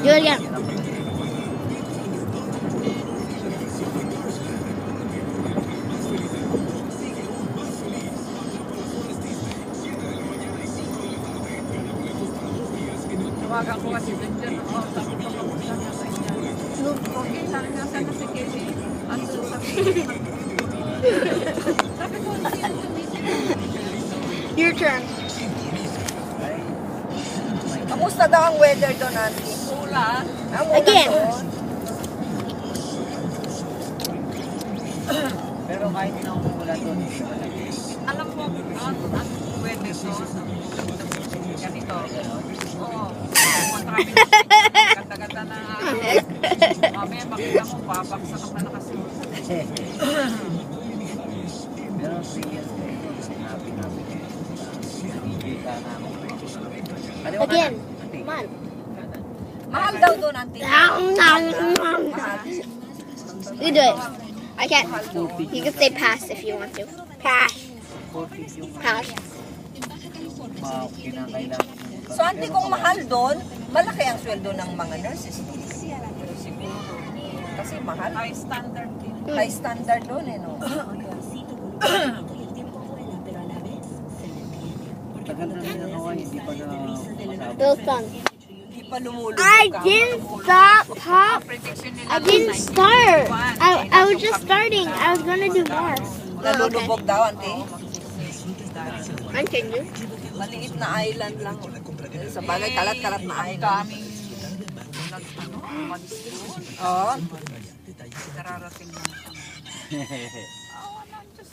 Do it again. Tawagan ko kasi dyan. Sabi ko kamusta niya sa inyo. Okay, sabi nga sana si Kelly. Ando sabi ko, Your turn. Kamusta daw ang weather doon, Auntie? ulan. Again. Pero kahit na umulan doon, Alam mo, ang weather doon, ganito. Oo. Ganda-ganda na mamaya makita mo, babaksak ka na nakasunod. pero 3 years kayo, sinabi namin eh, hindi ka na ako. Again. Come on. Mahal daw doon, Auntie. You do it. I can't. You can say pass if you want to. Pass. Pass. Kinakailangan. So, Auntie, kung mahal doon, malaki ang sweldo ng mga nurses. Siguro. Kasi mahal. High standard din. High standard doon, eh, no? Tagal na rin ako, hindi pa na masabot. Well done. Hindi pa lumulubog I ka. didn't stop, Pop. Prediction nila I didn't start. I was just starting. I was gonna do more. Nalulubog daw, Auntie. Continue. Maliit na island lang. Sa bagay, kalat-kalat na island. daming umalis doon. Oo. Nararating na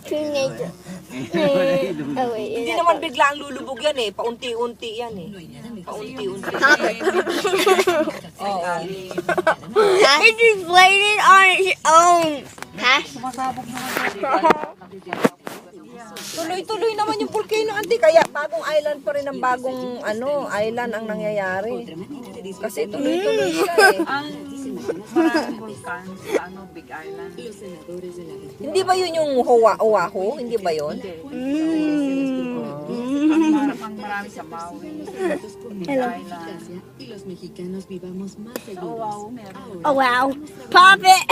Teenager. Oh wait. Hindi naman bigla ang lulubog yan eh. Paunti-unti yan eh. Paunti-unti. Oo. It just laid it on its own. Pass. Tuloy-tuloy naman yung volcano, Auntie. Kaya bagong island pa rin ang bagong island ang nangyayari. Kasi tuloy-tuloy siya eh. ang maraming vulkan sa Big Island. Hindi ba yun yung Oahu? Hindi ba yun? Ang marami sa Maui. Big Hello. Island. Sa Oahu meron. Oh wow. Pop it.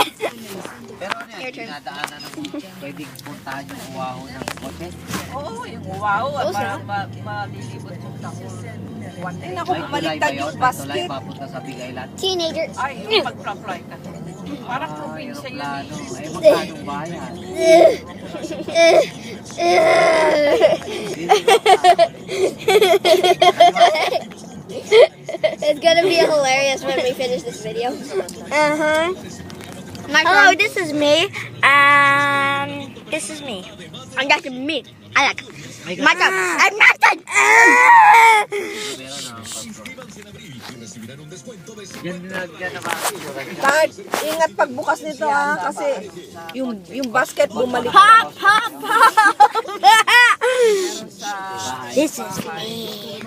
Pero ano yan, dinadaanan ng pwedeng puntahan yung uwaho ng kotse. Oo, yung Oahu. At parang malilibot yung takot. Ay, naku, May tulay ba bumaliktad yun? yung May tulay basket. papunta sa Big Island. Teenager. Ay, yung pag-fly ka. Parang probinsya yun. Aeroplano. Ay, magkanong bayan. It's gonna be hilarious when we finish this video. Hello, this is me. This is me. I'm Dr. Me. I like my God. I'm not done. Yan na ba? Dad, ingat pagbukas nito kasi yung basket bumalik. Pop, pop, pop. This is me.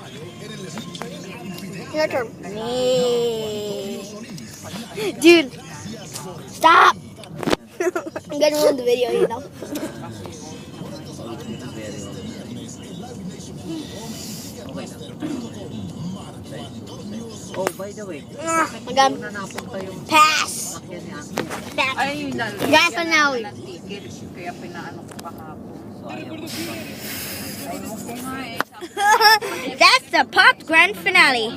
Your turn. Me. Dude, stop. I'm gonna ruin the video, you know. Oh, by the way, Magam. na napunta yung Pass. sakyan ni Auntie. Pass. Ay, yung Yes, I know. ng ticket. Kaya pinaano ko kahapon. So, ayaw ko. Ay, mo ko nga eh. That's the Pop Grand Finale.